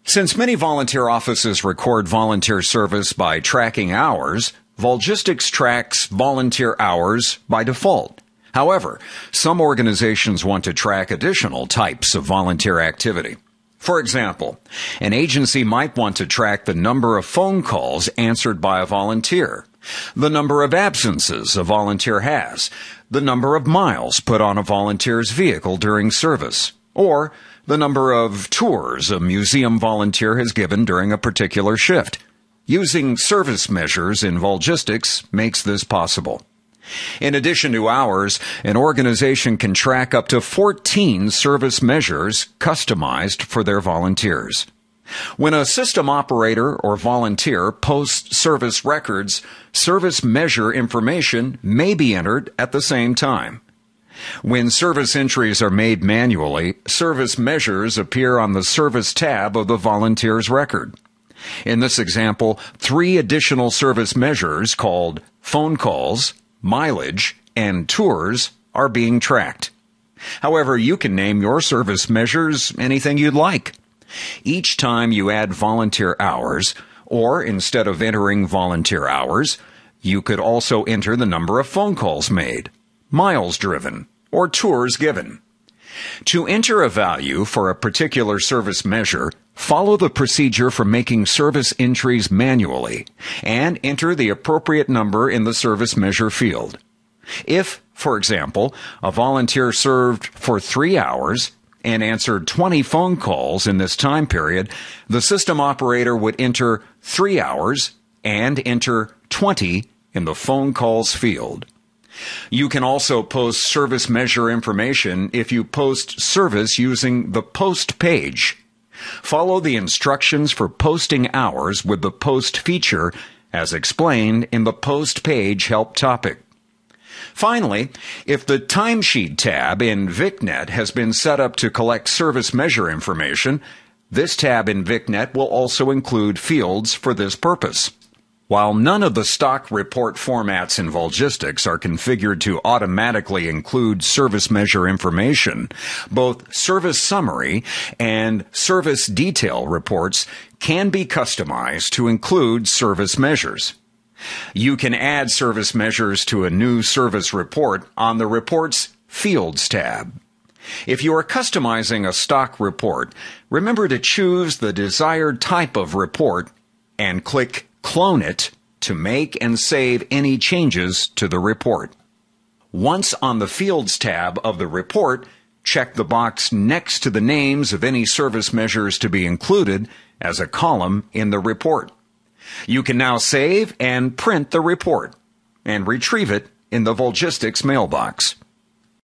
Since many volunteer offices record volunteer service by tracking hours, Volgistics tracks volunteer hours by default. However, some organizations want to track additional types of volunteer activity. For example, an agency might want to track the number of phone calls answered by a volunteer, the number of absences a volunteer has, the number of miles put on a volunteer's vehicle during service, or the number of tours a museum volunteer has given during a particular shift. Using service measures in Volgistics makes this possible. In addition to hours, an organization can track up to 14 service measures customized for their volunteers. When a system operator or volunteer posts service records, service measure information may be entered at the same time. When service entries are made manually, service measures appear on the Service tab of the volunteer's record. In this example, 3 additional service measures called phone calls, mileage, and tours are being tracked. However, you can name your service measures anything you'd like. Each time you add volunteer hours, or instead of entering volunteer hours, you could also enter the number of phone calls made, miles driven, or tours given. To enter a value for a particular service measure, follow the procedure for making service entries manually and enter the appropriate number in the service measure field. If, for example, a volunteer served for 3 hours and answered 20 phone calls in this time period, the system operator would enter 3 hours and enter 20 in the phone calls field. You can also post service measure information if you post service using the Post page. Follow the instructions for posting hours with the Post feature as explained in the Post page help topic. Finally, if the Timesheet tab in VicNet has been set up to collect service measure information, this tab in VicNet will also include fields for this purpose. While none of the stock report formats in Volgistics are configured to automatically include service measure information, both service summary and service detail reports can be customized to include service measures. You can add service measures to a new service report on the Reports Fields tab. If you are customizing a stock report, remember to choose the desired type of report and click Clone it to make and save any changes to the report. Once on the Fields tab of the report, check the box next to the names of any service measures to be included as a column in the report. You can now save and print the report and retrieve it in the Volgistics mailbox.